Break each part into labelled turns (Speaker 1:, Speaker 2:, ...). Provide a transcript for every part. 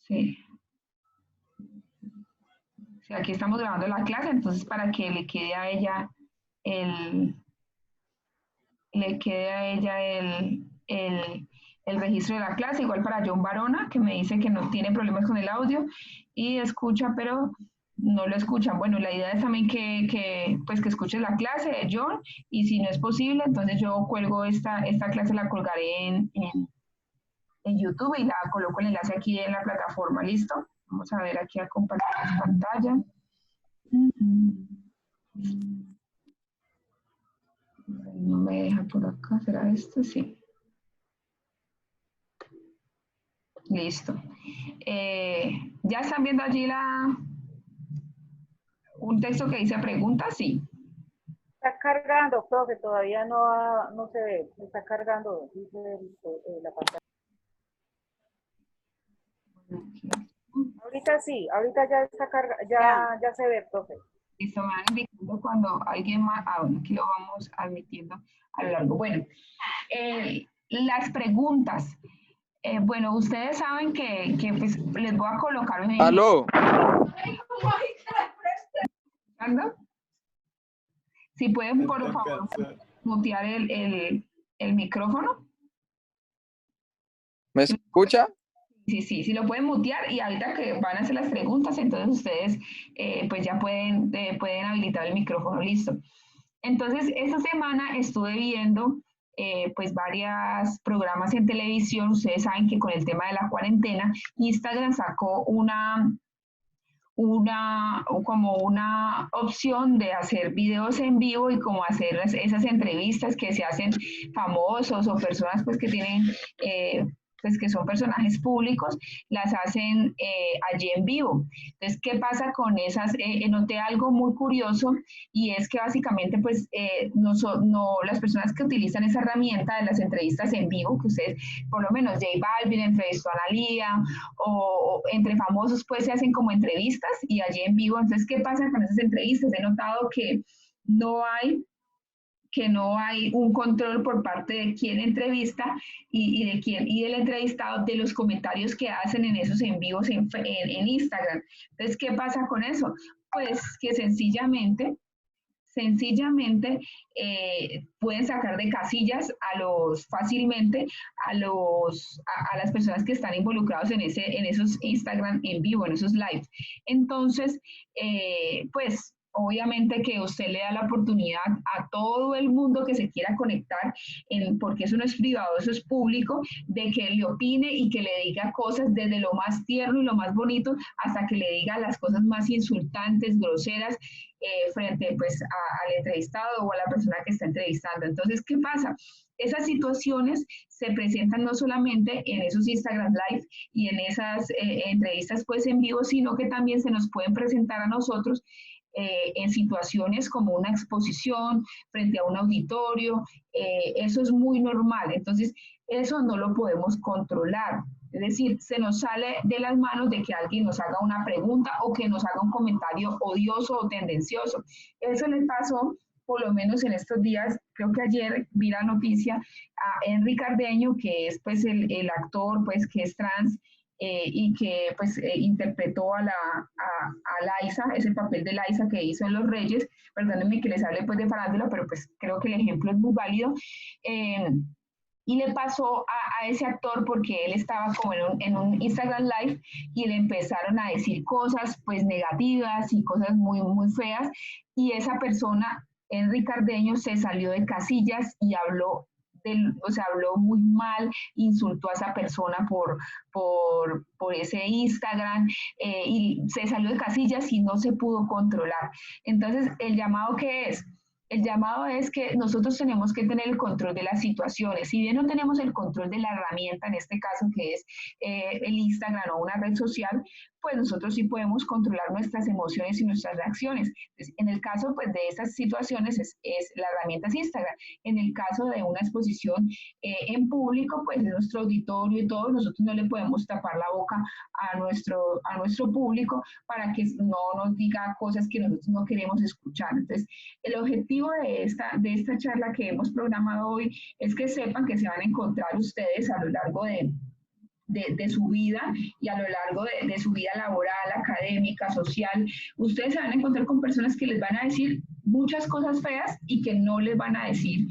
Speaker 1: Sí. Sí, aquí estamos grabando la clase, entonces para que le quede a ella el, le quede a ella el registro de la clase, igual para John Barona, que me dice que no tiene problemas con el audio y escucha, pero no lo escuchan. Bueno, la idea es también pues que escuches la clase de John y si no es posible, entonces yo cuelgo esta clase, la colgaré en YouTube y la coloco el enlace aquí en la plataforma, ¿listo? Vamos a ver aquí a compartir pantalla. No me deja por acá, ¿será esto? Sí. Listo. ¿Ya están viendo allí un texto que dice pregunta? Sí.
Speaker 2: Está cargando, profe, todavía no se ve, está cargando, dice la pantalla. Ahorita sí, ahorita ya está ya se ve, profe.
Speaker 1: Listo, me van indicando cuando alguien más, bueno, aquí lo vamos admitiendo a lo largo. Bueno, las preguntas. Bueno, ustedes saben que pues, les voy a colocar un ejemplo.
Speaker 3: ¿Aló?
Speaker 1: Si pueden, por favor, mutear el micrófono.
Speaker 3: ¿Me escucha?
Speaker 1: Sí, lo pueden mutear y ahorita que van a hacer las preguntas, entonces ustedes pues ya pueden habilitar el micrófono, listo. Entonces, esta semana estuve viendo pues varios programas en televisión. Ustedes saben que con el tema de la cuarentena, Instagram sacó como una opción de hacer videos en vivo y como hacer esas entrevistas que se hacen famosos o personas pues que tienen pues que son personajes públicos, las hacen allí en vivo. Entonces, ¿qué pasa con esas? Noté algo muy curioso y es que básicamente pues no las personas que utilizan esa herramienta de las entrevistas en vivo, que ustedes, por lo menos J Balvin entrevistó a Analia o entre famosos pues se hacen como entrevistas y allí en vivo. Entonces, ¿qué pasa con esas entrevistas? He notado no hay que no hay un control por parte de quien entrevista y del entrevistado de los comentarios que hacen en esos en vivos en Instagram. Entonces, ¿qué pasa con eso? Pues que sencillamente pueden sacar de casillas fácilmente a las personas que están involucrados en esos Instagram en vivo, en esos live. Entonces, pues obviamente que usted le da la oportunidad a todo el mundo que se quiera conectar, porque eso no es privado, eso es público, de que le opine y que le diga cosas desde lo más tierno y lo más bonito hasta que le diga las cosas más insultantes, groseras, frente pues al entrevistado o a la persona que está entrevistando. Entonces, ¿qué pasa? Esas situaciones se presentan no solamente en esos Instagram Live y en esas entrevistas pues en vivo, sino que también se nos pueden presentar a nosotros en situaciones como una exposición frente a un auditorio. Eso es muy normal. Entonces, eso no lo podemos controlar. Es decir, se nos sale de las manos de que alguien nos haga una pregunta o que nos haga un comentario odioso o tendencioso. Eso le pasó, por lo menos en estos días, creo que ayer vi la noticia a Henry Cardeño, que es pues el actor pues que es trans, y que pues interpretó a Liza, ese papel de Liza que hizo en Los Reyes. Perdónenme que les hable pues de farándula, pero pues creo que el ejemplo es muy válido. Y le pasó a ese actor porque él estaba como en un Instagram Live y le empezaron a decir cosas pues negativas y cosas muy, muy feas, y esa persona, Henry Cardeño, se salió de casillas y habló muy mal, insultó a esa persona por ese Instagram, y se salió de casillas y no se pudo controlar. Entonces, ¿el llamado qué es? El llamado es que nosotros tenemos que tener el control de las situaciones. Si bien no tenemos el control de la herramienta, en este caso que es el Instagram o una red social, pues nosotros sí podemos controlar nuestras emociones y nuestras reacciones. Entonces, en el caso pues, de estas situaciones es la herramienta es Instagram. En el caso de una exposición en público, pues en nuestro auditorio y todo, nosotros no le podemos tapar la boca a nuestro público para que no nos diga cosas que nosotros no queremos escuchar. Entonces, el objetivo de esta charla que hemos programado hoy es que sepan que se van a encontrar ustedes a lo largo de su vida y a lo largo de su vida laboral, académica, social, ustedes se van a encontrar con personas que les van a decir muchas cosas feas y que no les van a decir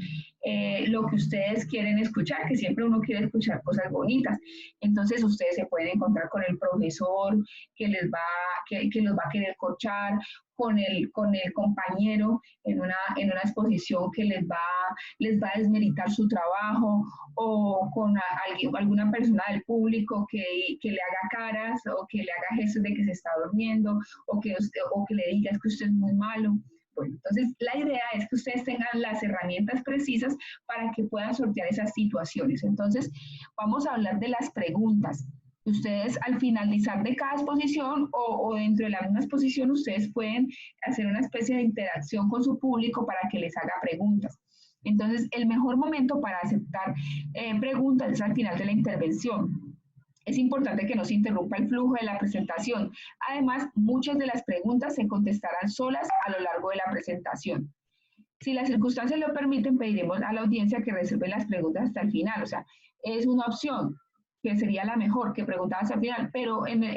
Speaker 1: lo que ustedes quieren escuchar, que siempre uno quiere escuchar cosas bonitas. Entonces ustedes se pueden encontrar con el profesor que los va a querer corchar, con el compañero en una exposición que les va a desmeritar su trabajo, o con alguna persona del público que le haga caras o que le haga gestos de que se está durmiendo o que le diga es que usted es muy malo. Bueno, entonces la idea es que ustedes tengan las herramientas precisas para que puedan sortear esas situaciones. Entonces, vamos a hablar de las preguntas. Ustedes al finalizar de cada exposición o dentro de la misma exposición, ustedes pueden hacer una especie de interacción con su público para que les haga preguntas. Entonces, el mejor momento para aceptar preguntas es al final de la intervención. Es importante que no se interrumpa el flujo de la presentación. Además, muchas de las preguntas se contestarán solas a lo largo de la presentación. Si las circunstancias lo permiten, pediremos a la audiencia que reserve las preguntas hasta el final. O sea, es una opción que sería la mejor, que preguntar hasta el final, pero a lo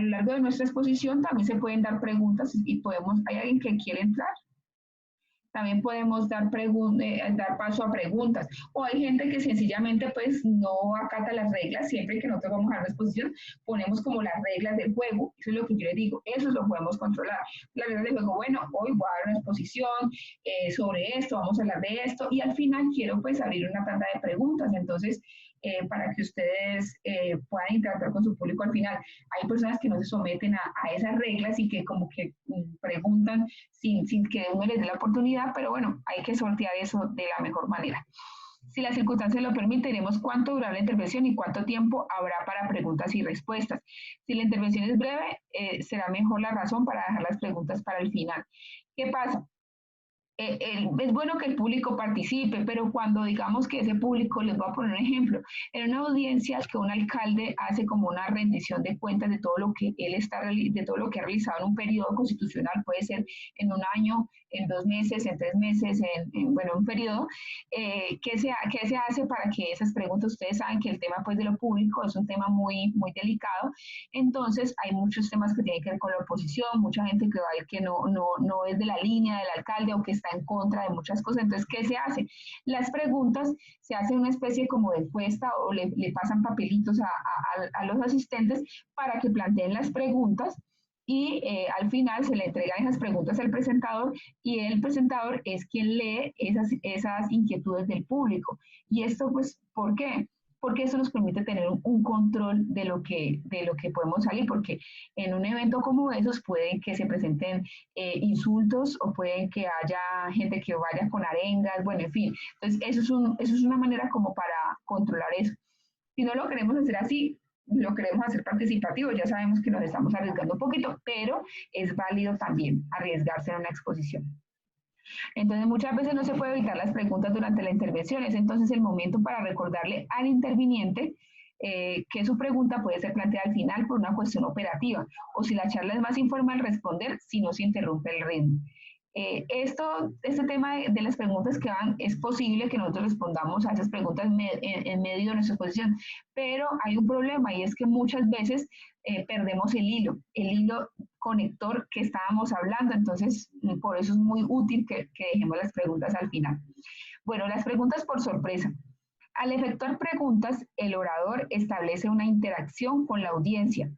Speaker 1: largo de nuestra exposición también se pueden dar preguntas y hay alguien que quiere entrar. También podemos dar paso a preguntas. O hay gente que sencillamente pues no acata las reglas. Siempre que nosotros vamos a una exposición, ponemos como las reglas del juego. Eso es lo que yo les digo. Eso lo podemos controlar. Las reglas del juego, bueno, hoy voy a dar una exposición sobre esto, vamos a hablar de esto. Y al final quiero pues abrir una tanda de preguntas. Entonces, para que ustedes puedan interactuar con su público al final. Hay personas que no se someten a esas reglas y que como que preguntan sin que uno les dé la oportunidad, pero bueno, hay que sortear eso de la mejor manera. Si las circunstancias lo permiten, diremos cuánto durará la intervención y cuánto tiempo habrá para preguntas y respuestas. Si la intervención es breve, será mejor la razón para dejar las preguntas para el final. ¿Qué pasa? Es bueno que el público participe, pero cuando digamos que ese público, les voy a poner un ejemplo, en una audiencia que un alcalde hace como una rendición de cuentas de todo lo que de todo lo que ha realizado en un periodo constitucional, puede ser en un año, en 2 meses, en 3 meses, bueno, un periodo, ¿qué se hace para que esas preguntas? Ustedes saben que el tema pues de lo público es un tema muy, muy delicado, entonces hay muchos temas que tienen que ver con la oposición, mucha gente que va a ir que no es de la línea del alcalde o que está en contra de muchas cosas. Entonces, ¿qué se hace? Las preguntas se hacen una especie como de encuesta o le pasan papelitos a los asistentes para que planteen las preguntas y al final se le entregan esas preguntas al presentador y el presentador es quien lee esas inquietudes del público. Y esto, pues, ¿por qué? Porque eso nos permite tener un control de lo que podemos salir, porque en un evento como esos pueden que se presenten insultos o pueden que haya gente que vaya con arengas, bueno, en fin. Entonces, eso es una manera como para controlar eso. Si no lo queremos hacer así, lo queremos hacer participativo, ya sabemos que nos estamos arriesgando un poquito, pero es válido también arriesgarse en una exposición. Entonces, muchas veces no se puede evitar las preguntas durante la intervención. Es entonces el momento para recordarle al interviniente que su pregunta puede ser planteada al final por una cuestión operativa, o si la charla es más informal, responder si no se interrumpe el ritmo. Este tema de las preguntas que van, es posible que nosotros respondamos a esas preguntas en medio de nuestra exposición, pero hay un problema y es que muchas veces perdemos el hilo conector que estábamos hablando, entonces por eso es muy útil que dejemos las preguntas al final. Bueno, las preguntas por sorpresa. Al efectuar preguntas, el orador establece una interacción con la audiencia.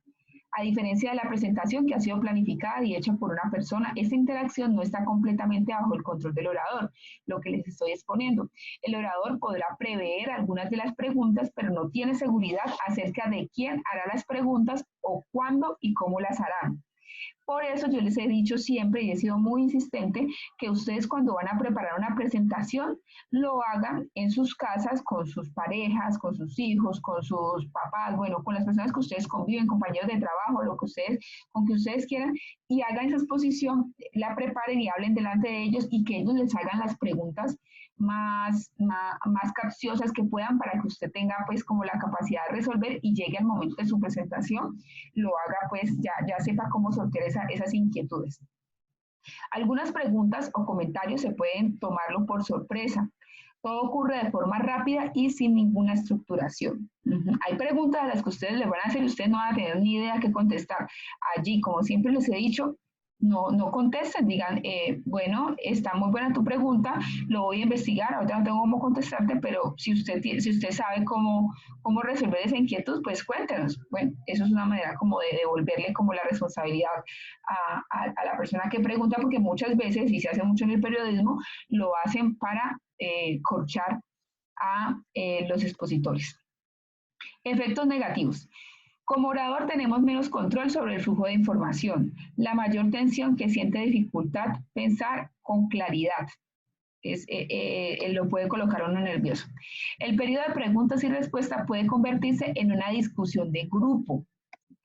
Speaker 1: A diferencia de la presentación que ha sido planificada y hecha por una persona, esta interacción no está completamente bajo el control del orador, lo que les estoy exponiendo. El orador podrá prever algunas de las preguntas, pero no tiene seguridad acerca de quién hará las preguntas o cuándo y cómo las harán. Por eso yo les he dicho siempre y he sido muy insistente que ustedes cuando van a preparar una presentación lo hagan en sus casas con sus parejas, con sus hijos, con sus papás, bueno, con las personas que ustedes conviven, compañeros de trabajo, con que ustedes quieran y hagan esa exposición, la preparen y hablen delante de ellos y que ellos les hagan las preguntas más capciosas que puedan para que usted tenga pues como la capacidad de resolver y llegue al momento de su presentación, lo haga pues ya sepa cómo sortear esas inquietudes. Algunas preguntas o comentarios se pueden tomarlo por sorpresa. Todo ocurre de forma rápida y sin ninguna estructuración. Hay preguntas a las que ustedes les van a hacer y ustedes no van a tener ni idea qué contestar. Allí, como siempre les he dicho, no contesten, digan, bueno, está muy buena tu pregunta, lo voy a investigar, ahorita no tengo cómo contestarte, pero si usted sabe cómo resolver esa inquietud, pues cuéntenos. Bueno, eso es una manera como de devolverle como la responsabilidad a la persona que pregunta, porque muchas veces, y se hace mucho en el periodismo, lo hacen para corchar a los expositores. Efectos negativos. Como orador tenemos menos control sobre el flujo de información, la mayor tensión que siente dificultad pensar con claridad. Lo puede colocar uno nervioso. El periodo de preguntas y respuestas puede convertirse en una discusión de grupo,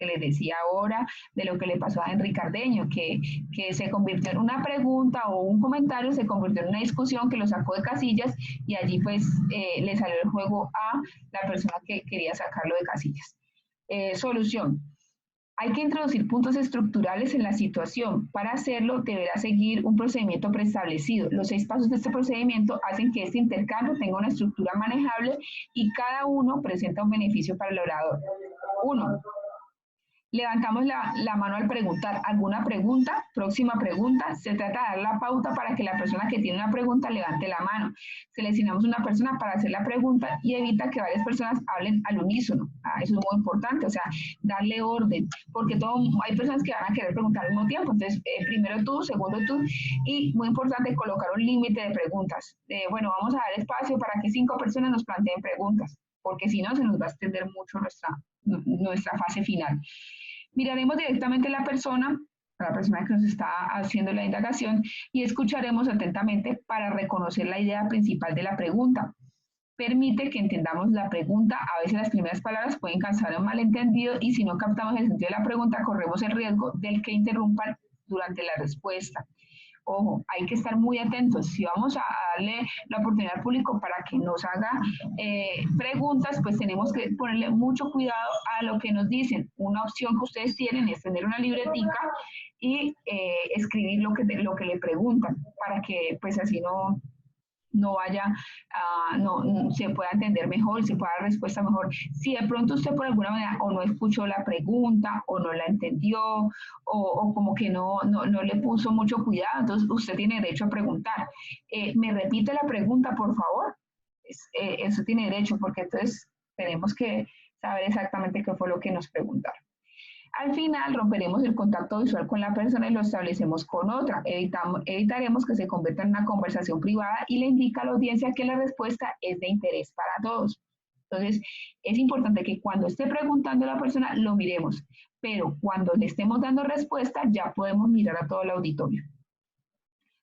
Speaker 1: que les decía ahora de lo que le pasó a Henry Cardeño, que se convirtió en una pregunta o un comentario, se convirtió en una discusión que lo sacó de casillas y allí pues le salió el juego a la persona que quería sacarlo de casillas. Solución. Hay que introducir puntos estructurales en la situación. Para hacerlo, deberá seguir un procedimiento preestablecido. Los 6 pasos de este procedimiento hacen que este intercambio tenga una estructura manejable y cada uno presenta un beneficio para el orador. 1. Levantamos la mano al preguntar alguna pregunta, próxima pregunta. Se trata de dar la pauta para que la persona que tiene una pregunta levante la mano. Seleccionamos una persona para hacer la pregunta y evita que varias personas hablen al unísono. Eso es muy importante, o sea, darle orden, porque hay personas que van a querer preguntar al mismo tiempo. Entonces, primero tú, segundo tú, y muy importante colocar un límite de preguntas. Bueno, vamos a dar espacio para que 5 personas nos planteen preguntas, porque si no, se nos va a extender mucho nuestra fase final. Miraremos directamente a la persona que nos está haciendo la indagación y escucharemos atentamente para reconocer la idea principal de la pregunta. Permite que entendamos la pregunta. A veces las primeras palabras pueden causar un malentendido y si no captamos el sentido de la pregunta, corremos el riesgo del que interrumpan durante la respuesta. Ojo, hay que estar muy atentos. Si vamos a darle la oportunidad al público para que nos haga preguntas, pues tenemos que ponerle mucho cuidado a lo que nos dicen. Una opción que ustedes tienen es tener una libretica y escribir lo que le preguntan, para que pues así no vaya, se pueda entender mejor, se pueda dar respuesta mejor. Si de pronto usted por alguna manera o no escuchó la pregunta o no la entendió o como que no le puso mucho cuidado, entonces usted tiene derecho a preguntar. ¿Me repite la pregunta, por favor? Eso tiene derecho, porque entonces tenemos que saber exactamente qué fue lo que nos preguntaron. Al final romperemos el contacto visual con la persona y lo establecemos con otra. Evitaremos que se convierta en una conversación privada y le indica a la audiencia que la respuesta es de interés para todos. Entonces, es importante que cuando esté preguntando a la persona lo miremos, pero cuando le estemos dando respuesta ya podemos mirar a todo el auditorio.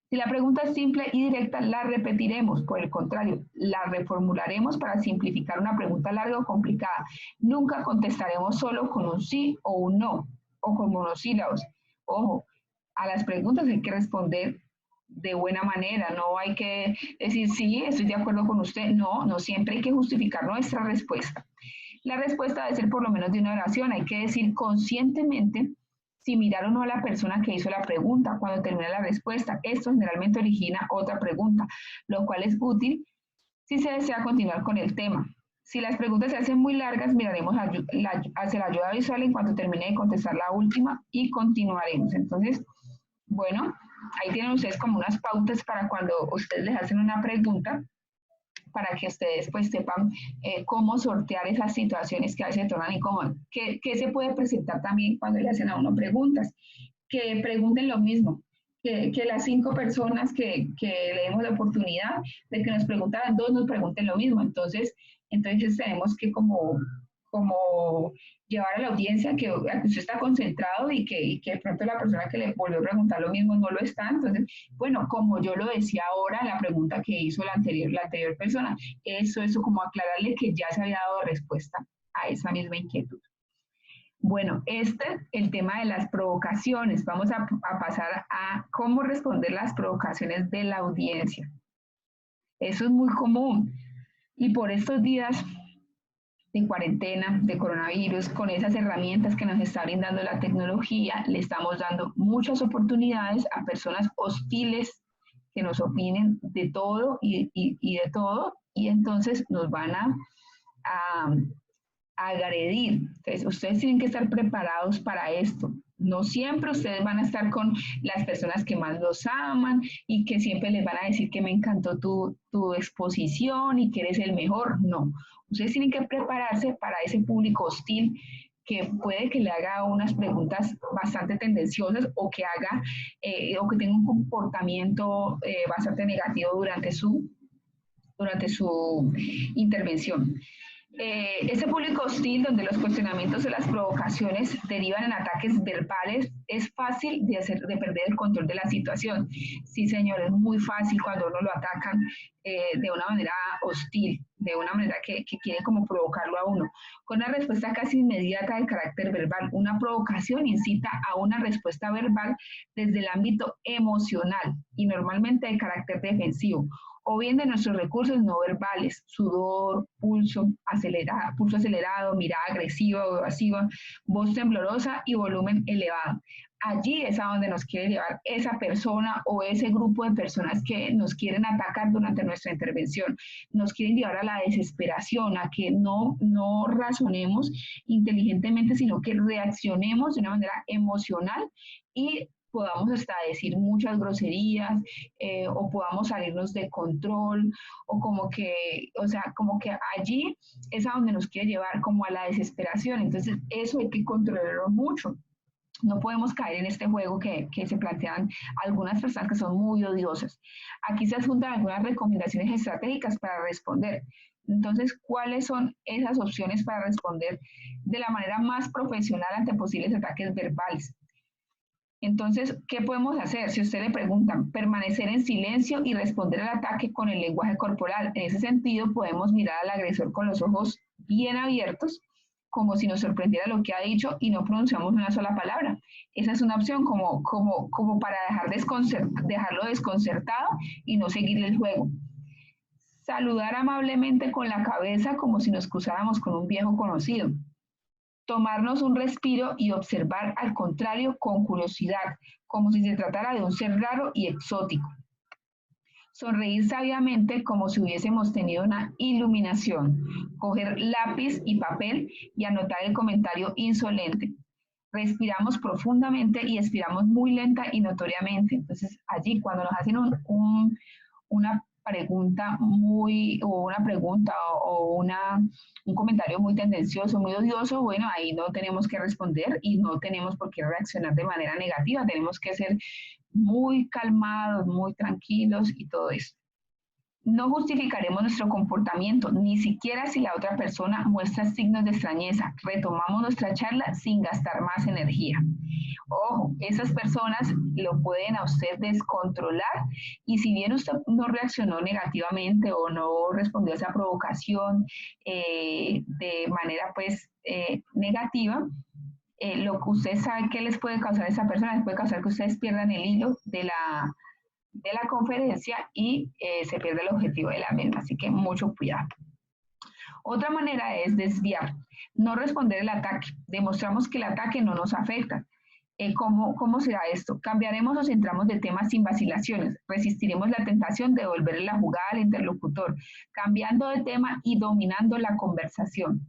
Speaker 1: Si la pregunta es simple y directa, la repetiremos. Por el contrario, la reformularemos para simplificar una pregunta larga o complicada. Nunca contestaremos solo con un sí o un no, o con monosílabos. Ojo, a las preguntas hay que responder de buena manera. No hay que decir sí, estoy de acuerdo con usted. No siempre hay que justificar nuestra respuesta. La respuesta debe ser por lo menos de una oración. Hay que decir conscientemente si mirar o no a la persona que hizo la pregunta cuando termina la respuesta. Esto generalmente origina otra pregunta, lo cual es útil si se desea continuar con el tema. Si las preguntas se hacen muy largas, miraremos hacia la ayuda visual en cuanto termine de contestar la última y continuaremos. Entonces, bueno, ahí tienen ustedes como unas pautas para cuando ustedes les hacen una pregunta, para que ustedes pues sepan cómo sortear esas situaciones que a veces se tornan incómodas. ¿Qué se puede presentar también cuando le hacen a uno preguntas? Que pregunten lo mismo, que las 5 personas que le demos la oportunidad de que nos preguntaran, 2 nos pregunten lo mismo. Entonces tenemos que como llevar a la audiencia a que usted está concentrado y que de pronto la persona que le volvió a preguntar lo mismo no lo está. Entonces, bueno, como yo lo decía ahora, la pregunta que hizo la anterior persona, eso como aclararle que ya se había dado respuesta a esa misma inquietud. Bueno, el tema de las provocaciones. Vamos a pasar a cómo responder las provocaciones de la audiencia. Eso es muy común. Y por estos días de cuarentena, de coronavirus, con esas herramientas que nos está brindando la tecnología, le estamos dando muchas oportunidades a personas hostiles que nos opinen de todo y de todo, y entonces nos van a agredir. Entonces, ustedes tienen que estar preparados para esto. No siempre ustedes van a estar con las personas que más los aman y que siempre les van a decir que me encantó tu exposición y que eres el mejor. No, ustedes tienen que prepararse para ese público hostil que puede que le haga unas preguntas bastante tendenciosas o que haga o que tenga un comportamiento bastante negativo durante su intervención. Este público hostil donde los cuestionamientos o las provocaciones derivan en ataques verbales, es fácil de perder el control de la situación. Sí, señor, es muy fácil cuando uno lo atacan de una manera hostil, de una manera que quiere como provocarlo a uno. Con una respuesta casi inmediata de carácter verbal, una provocación incita a una respuesta verbal desde el ámbito emocional y normalmente de carácter defensivo, o bien de nuestros recursos no verbales, sudor, pulso acelerado, mirada agresiva o evasiva, voz temblorosa y volumen elevado. Allí es a donde nos quiere llevar esa persona o ese grupo de personas que nos quieren atacar durante nuestra intervención. Nos quieren llevar a la desesperación, a que no razonemos inteligentemente, sino que reaccionemos de una manera emocional y podamos hasta decir muchas groserías o podamos salirnos de control o como que allí es a donde nos quiere llevar como a la desesperación. Entonces eso hay que controlarlo mucho. No podemos caer en este juego que se plantean algunas personas que son muy odiosas. Aquí se adjuntan algunas recomendaciones estratégicas para responder. Entonces, ¿cuáles son esas opciones para responder de la manera más profesional ante posibles ataques verbales? Entonces, ¿qué podemos hacer? Si usted le preguntan, permanecer en silencio y responder al ataque con el lenguaje corporal. En ese sentido, podemos mirar al agresor con los ojos bien abiertos, como si nos sorprendiera lo que ha dicho y no pronunciamos una sola palabra. Esa es una opción como para dejarlo desconcertado y no seguirle el juego. Saludar amablemente con la cabeza como si nos cruzáramos con un viejo conocido. Tomarnos un respiro y observar al contrario con curiosidad, como si se tratara de un ser raro y exótico. Sonreír sabiamente como si hubiésemos tenido una iluminación. Coger lápiz y papel y anotar el comentario insolente. Respiramos profundamente y expiramos muy lenta y notoriamente. Entonces, allí cuando nos hacen una pregunta un comentario muy tendencioso, muy odioso, bueno, ahí no tenemos que responder y no tenemos por qué reaccionar de manera negativa, tenemos que ser muy calmados, muy tranquilos y todo eso. No justificaremos nuestro comportamiento, ni siquiera si la otra persona muestra signos de extrañeza. Retomamos nuestra charla sin gastar más energía. Ojo, esas personas lo pueden a usted descontrolar y si bien usted no reaccionó negativamente o no respondió a esa provocación de manera negativa, lo que usted sabe que les puede causar a esa persona, les puede causar que ustedes pierdan el hilo de la conferencia y se pierde el objetivo de la misma, así que mucho cuidado. Otra manera es desviar, no responder el ataque. Demostramos que el ataque no nos afecta. ¿Cómo será esto? Cambiaremos o centramos de tema sin vacilaciones. Resistiremos la tentación de devolverle la jugada al interlocutor, cambiando de tema y dominando la conversación.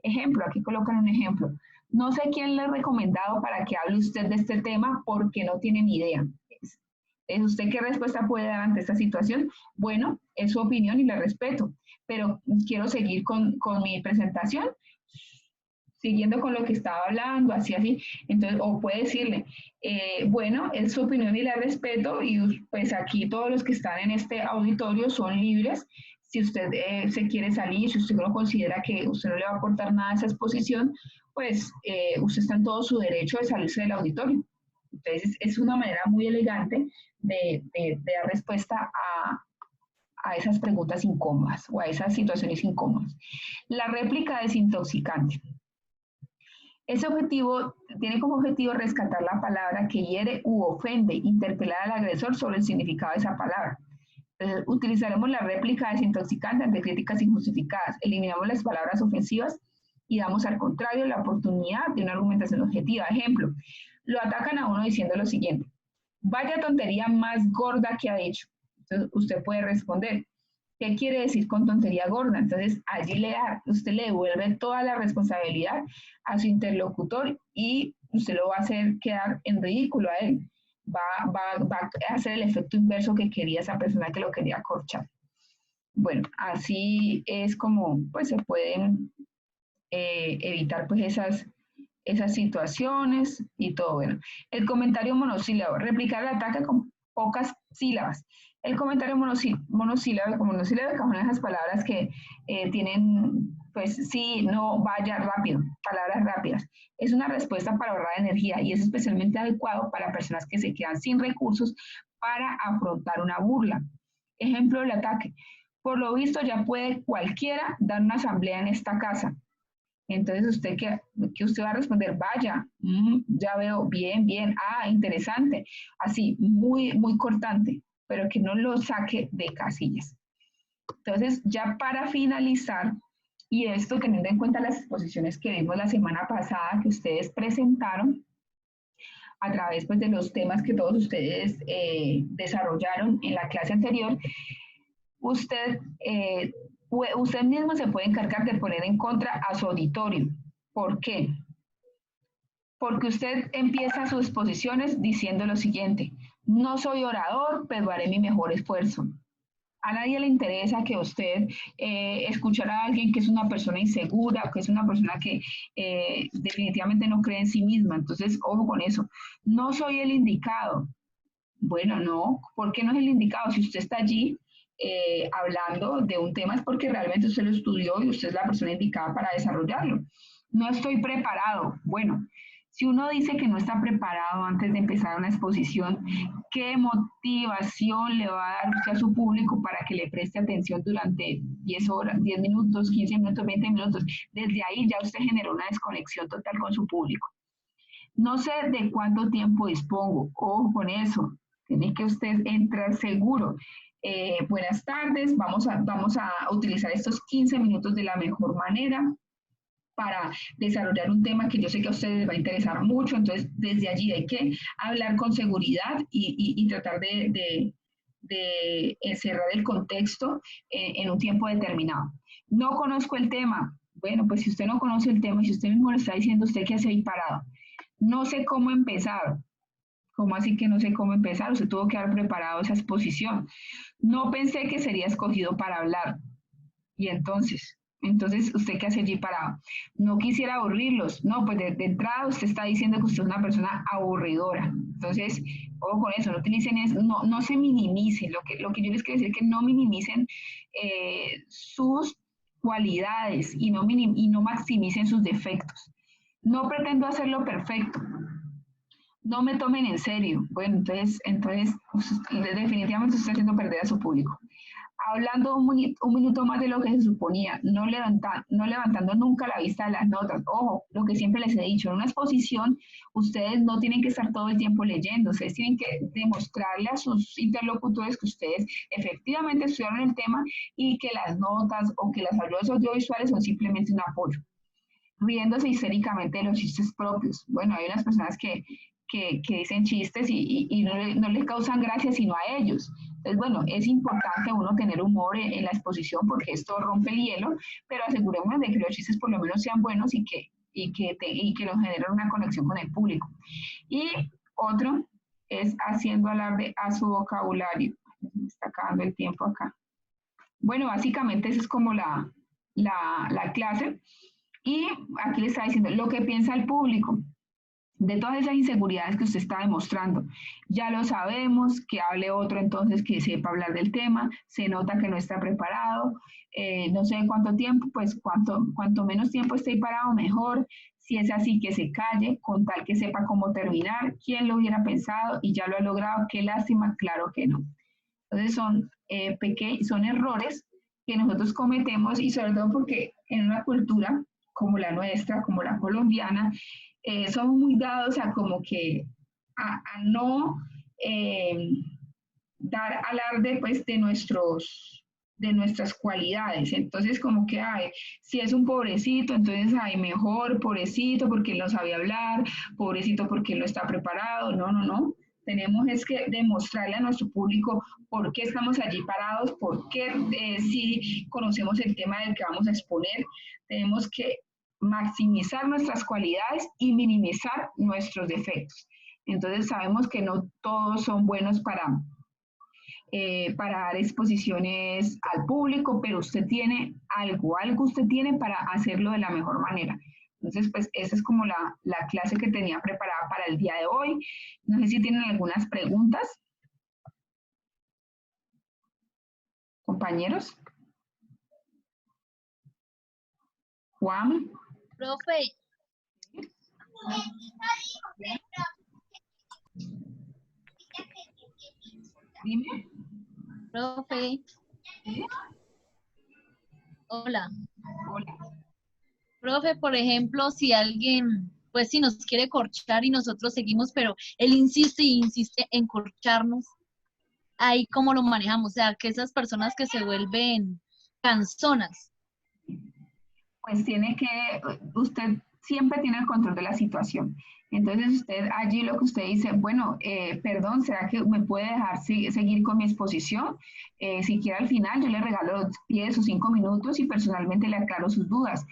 Speaker 1: Ejemplo, aquí colocan un ejemplo. No sé quién le ha recomendado para que hable usted de este tema porque no tiene ni idea. ¿Usted qué respuesta puede dar ante esta situación? Bueno, es su opinión y la respeto, pero quiero seguir con mi presentación, siguiendo con lo que estaba hablando, así. Entonces, o puede decirle, bueno, es su opinión y la respeto, y pues aquí todos los que están en este auditorio son libres. Si usted se quiere salir, si usted no considera que usted no le va a aportar nada a esa exposición, pues usted está en todo su derecho de salirse del auditorio. Entonces, es una manera muy elegante de dar respuesta a esas preguntas incómodas o a esas situaciones incómodas. La réplica desintoxicante. Ese objetivo tiene como objetivo rescatar la palabra que hiere u ofende, interpelar al agresor sobre el significado de esa palabra. Entonces, utilizaremos la réplica desintoxicante ante críticas injustificadas. Eliminamos las palabras ofensivas y damos al contrario la oportunidad de una argumentación objetiva. Ejemplo, lo atacan a uno diciendo lo siguiente: vaya tontería más gorda que ha dicho. Entonces, usted puede responder, ¿qué quiere decir con tontería gorda? Entonces, allí usted le devuelve toda la responsabilidad a su interlocutor y usted lo va a hacer quedar en ridículo a él. Va a hacer el efecto inverso que quería esa persona que lo quería corchar. Bueno, así es como pues se pueden evitar pues esas situaciones y todo. Bueno, el comentario monosílabo, replicar el ataque con pocas sílabas. El comentario monosílabo, como monosílabo, son esas palabras que tienen, pues sí, no, vaya, rápido, palabras rápidas. Es una respuesta para ahorrar energía y es especialmente adecuado para personas que se quedan sin recursos para afrontar una burla. Ejemplo del ataque. Por lo visto ya puede cualquiera dar una asamblea en esta casa. Entonces, ¿usted qué usted va a responder? Vaya, ya veo, bien, bien, interesante. Así, muy, muy cortante, pero que no lo saque de casillas. Entonces, ya para finalizar, y esto teniendo en cuenta las exposiciones que vimos la semana pasada que ustedes presentaron, a través pues, de los temas que todos ustedes desarrollaron en la clase anterior, usted mismo se puede encargar de poner en contra a su auditorio. ¿Por qué? Porque usted empieza sus exposiciones diciendo lo siguiente: no soy orador, pero haré mi mejor esfuerzo. A nadie le interesa que usted escuchara a alguien que es una persona insegura, que es una persona que definitivamente no cree en sí misma. Entonces, ojo con eso. No soy el indicado. Bueno, no, ¿por qué no es el indicado? Si usted está allí hablando de un tema es porque realmente usted lo estudió y usted es la persona indicada para desarrollarlo. No estoy preparado. Bueno, si uno dice que no está preparado antes de empezar una exposición, ¿qué motivación le va a dar usted a su público para que le preste atención durante 10 horas, 10 minutos, 15 minutos, 20 minutos? Desde ahí ya usted generó una desconexión total con su público. No sé de cuánto tiempo dispongo. Ojo con eso. Tiene que usted entrar seguro. Buenas tardes, vamos a utilizar estos 15 minutos de la mejor manera para desarrollar un tema que yo sé que a ustedes les va a interesar mucho. Entonces, desde allí hay que hablar con seguridad y tratar de encerrar el contexto en un tiempo determinado. No conozco el tema. Bueno, pues si usted no conoce el tema y si usted mismo lo está diciendo, ¿usted qué hace ahí parado? No sé cómo empezar. ¿Cómo así que no sé cómo empezar? Usted tuvo que haber preparado esa exposición. No pensé que sería escogido para hablar. Y entonces, ¿usted qué hace allí parado? No quisiera aburrirlos. No, pues de entrada usted está diciendo que usted es una persona aburridora. Entonces, ojo con eso, no utilicen eso, no se minimicen. Lo que yo les quiero decir es que no minimicen sus cualidades y no maximicen sus defectos. No pretendo hacerlo perfecto. No me tomen en serio. Bueno, entonces definitivamente usted está haciendo perder a su público. Hablando un minuto más de lo que se suponía, no levantando nunca la vista de las notas. Ojo, lo que siempre les he dicho, en una exposición ustedes no tienen que estar todo el tiempo leyendo, ustedes tienen que demostrarle a sus interlocutores que ustedes efectivamente estudiaron el tema y que las notas o que las ayudas audiovisuales son simplemente un apoyo. Riéndose histéricamente de los chistes propios. Bueno, hay unas personas que dicen chistes y no les causan gracia sino a ellos. Entonces, bueno, es importante uno tener humor en la exposición porque esto rompe el hielo, pero asegurémonos de que los chistes por lo menos sean buenos y que nos generen una conexión con el público. Y otro es haciendo alarde a su vocabulario. Me está acabando el tiempo acá. Bueno, básicamente esa es como la clase. Y aquí le está diciendo lo que piensa el público de todas esas inseguridades que usted está demostrando. Ya lo sabemos, que hable otro entonces que sepa hablar del tema, se nota que no está preparado, no sé en cuánto tiempo, pues cuanto menos tiempo esté parado, mejor. Si es así, que se calle, con tal que sepa cómo terminar, quién lo hubiera pensado y ya lo ha logrado, qué lástima, claro que no. Entonces son errores que nosotros cometemos y sobre todo porque en una cultura como la nuestra, como la colombiana, somos muy dados a como que a no dar alarde pues de nuestras cualidades. Entonces como que si es un pobrecito, entonces mejor pobrecito porque él no sabe hablar, pobrecito porque él no está preparado. No. Tenemos es que demostrarle a nuestro público por qué estamos allí parados, por qué si conocemos el tema del que vamos a exponer, tenemos que maximizar nuestras cualidades y minimizar nuestros defectos. Entonces sabemos que no todos son buenos para dar exposiciones al público, pero usted tiene algo usted tiene para hacerlo de la mejor manera. Entonces, pues esa es como la clase que tenía preparada para el día de hoy. No sé si tienen algunas preguntas, compañeros. Juan.
Speaker 3: Profe,
Speaker 1: Dime.
Speaker 3: profe,
Speaker 1: ¿Sí?
Speaker 3: hola.
Speaker 1: Hola.
Speaker 3: Profe, por ejemplo, si alguien, pues si nos quiere corchar y nosotros seguimos, pero él insiste y insiste en corcharnos, ahí cómo lo manejamos, o sea, que esas personas que se vuelven cansonas.
Speaker 1: Pues tiene que, usted siempre tiene el control de la situación. Entonces usted allí lo que usted dice, bueno, perdón, ¿será que me puede dejar seguir con mi exposición? Si quiere al final yo le regalo 10 o 5 minutos y personalmente le aclaro sus dudas.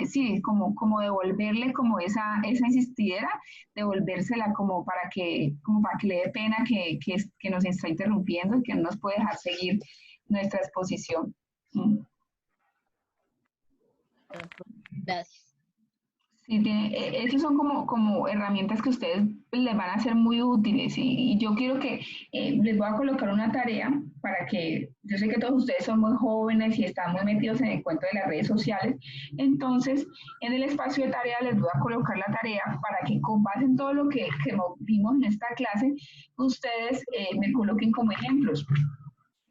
Speaker 1: Sí, como devolverle como esa insistidera, devolvérsela como para que le dé pena que nos está interrumpiendo y que no nos puede dejar seguir nuestra exposición. ¿Mm?
Speaker 3: Gracias.
Speaker 1: Sí, esos son como herramientas que ustedes les van a ser muy útiles y yo quiero que les voy a colocar una tarea para que, yo sé que todos ustedes son muy jóvenes y están muy metidos en el cuento de las redes sociales, entonces en el espacio de tarea les voy a colocar la tarea para que con base en todo lo que vimos en esta clase, ustedes me coloquen como ejemplos.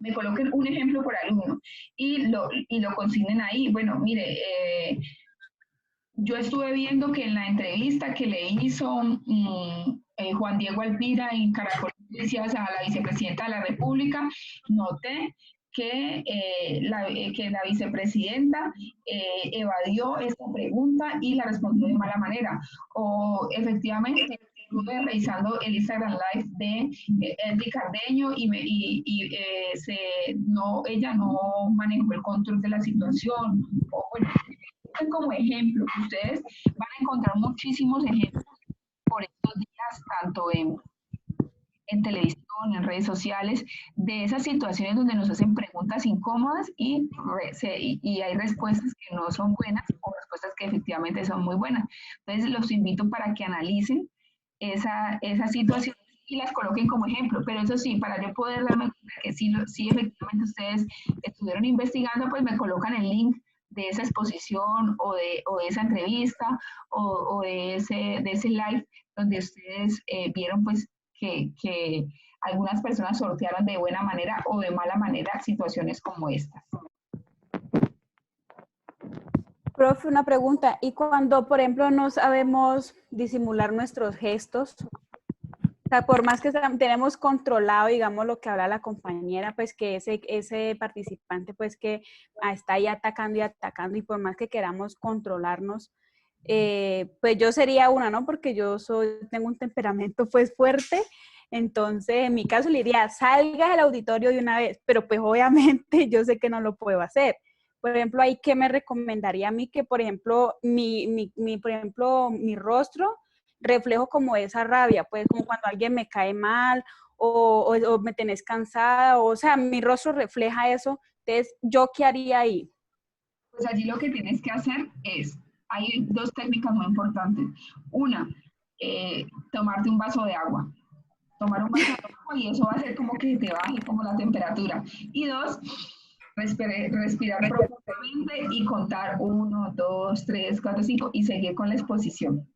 Speaker 1: Me coloquen un ejemplo por alumno y lo consignen ahí. Bueno, mire, yo estuve viendo que en la entrevista que le hizo Juan Diego Alvira en Caracol Noticias a la vicepresidenta de la República, noté que la vicepresidenta evadió esta pregunta y la respondió de mala manera. O efectivamente, estuve revisando el Instagram Live de Eddy Cardeño ella no manejó el control de la situación. O, bueno, como ejemplo, ustedes van a encontrar muchísimos ejemplos por estos días, tanto en televisión, en redes sociales, de esas situaciones donde nos hacen preguntas incómodas y hay respuestas que no son buenas o respuestas que efectivamente son muy buenas. Entonces los invito para que analicen esa situación y las coloquen como ejemplo, pero eso sí, para yo poder darme cuenta que sí efectivamente ustedes estuvieron investigando, pues me colocan el link de esa exposición o de esa entrevista o de ese live donde ustedes vieron pues que algunas personas sortearon de buena manera o de mala manera situaciones como estas.
Speaker 4: Profe, una pregunta. ¿Y cuando, por ejemplo, no sabemos disimular nuestros gestos? O sea, por más que tenemos controlado, digamos, lo que habla la compañera, pues que ese participante, pues que está ahí atacando y por más que queramos controlarnos, pues yo sería una, ¿no? Porque tengo un temperamento pues fuerte, entonces en mi caso le diría, salga del auditorio de una vez, pero pues obviamente yo sé que no lo puedo hacer. Por ejemplo, ahí, ¿qué me recomendaría a mí? Que, por ejemplo, mi rostro reflejo como esa rabia, pues como cuando alguien me cae mal o me tenés cansada, o sea, mi rostro refleja eso. Entonces, ¿yo qué haría ahí?
Speaker 1: Pues allí lo que tienes que hacer hay dos técnicas muy importantes. Una, tomarte un vaso de agua. Tomar un vaso de agua y eso va a hacer como que te baje como la temperatura. Y dos, respirar profundamente y contar 1, 2, 3, 4, 5 y seguir con la exposición.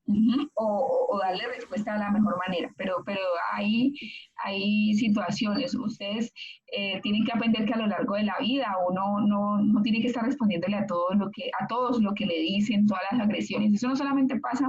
Speaker 1: O darle respuesta de la mejor manera. Pero hay situaciones, ustedes tienen que aprender que a lo largo de la vida uno no tiene que estar respondiéndole a todos lo que le dicen, todas las agresiones. Eso no solamente pasa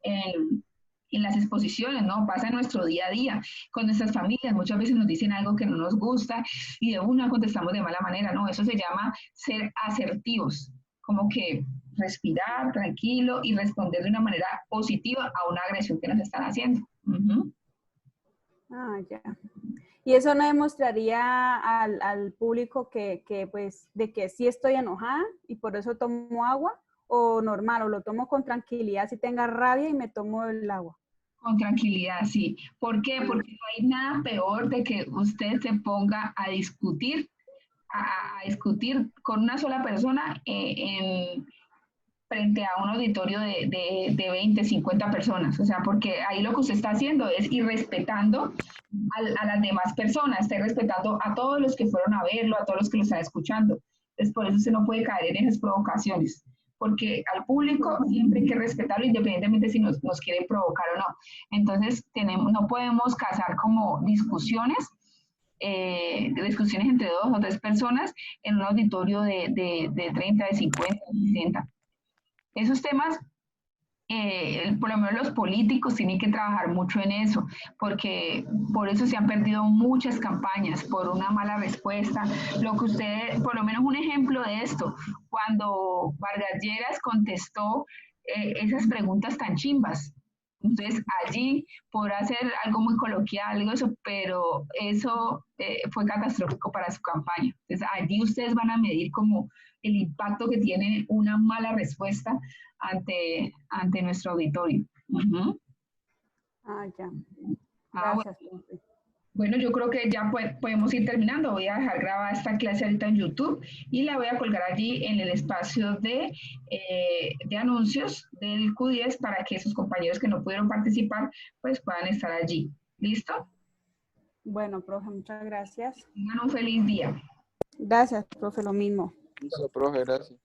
Speaker 1: en las exposiciones, ¿no? Pasa en nuestro día a día, con nuestras familias. Muchas veces nos dicen algo que no nos gusta y de una contestamos de mala manera, ¿no? Eso se llama ser asertivos, como que respirar tranquilo y responder de una manera positiva a una agresión que nos están haciendo.
Speaker 4: Ah, ya. Y eso no demostraría al público pues, de que sí estoy enojada y por eso tomo agua, o normal, o lo tomo con tranquilidad si tenga rabia y me tomo el agua.
Speaker 1: Con tranquilidad, sí. ¿Por qué?
Speaker 4: Ah,
Speaker 1: Porque no hay nada peor de que usted se ponga a discutir, a discutir con una sola persona frente a un auditorio de 20, 50 personas. O sea, porque ahí lo que usted está haciendo es irrespetando a las demás personas, está irrespetando a todos los que fueron a verlo, a todos los que lo están escuchando. Entonces, por eso usted no puede caer en esas provocaciones, porque al público siempre hay que respetarlo independientemente si nos quiere provocar o no. Entonces, no podemos casar como discusiones entre dos o tres personas en un auditorio de 30, de 50, de 60. Esos temas, por lo menos los políticos tienen que trabajar mucho en eso, porque por eso se han perdido muchas campañas, por una mala respuesta. Lo que usted, por lo menos un ejemplo de esto, cuando Vargas Lleras contestó esas preguntas tan chimbas. Entonces allí podrá ser algo muy coloquial, algo eso, pero eso fue catastrófico para su campaña. Entonces allí ustedes van a medir como el impacto que tiene una mala respuesta ante nuestro auditorio. Uh-huh.
Speaker 4: ah, ya.
Speaker 1: Ah,
Speaker 4: Gracias.
Speaker 1: bueno, yo creo que ya podemos ir terminando. Voy a dejar grabada esta clase ahorita en YouTube y la voy a colgar allí en el espacio de anuncios del Q10 para que esos compañeros que no pudieron participar pues puedan estar allí. ¿Listo?
Speaker 4: Bueno, profe, muchas gracias.
Speaker 1: Tengan un feliz día.
Speaker 4: Gracias, profe, lo mismo.
Speaker 5: Listo, profe, gracias.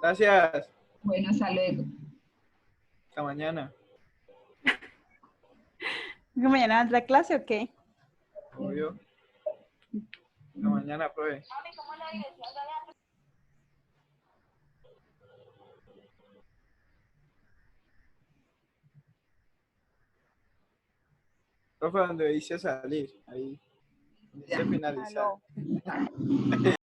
Speaker 6: Gracias.
Speaker 1: Bueno, hasta luego.
Speaker 6: Hasta mañana.
Speaker 4: ¿Mañana es la clase o qué?
Speaker 6: Obvio. Hasta mañana, profe. Profe, donde dice salir, ahí dice finalizar.
Speaker 4: Aló.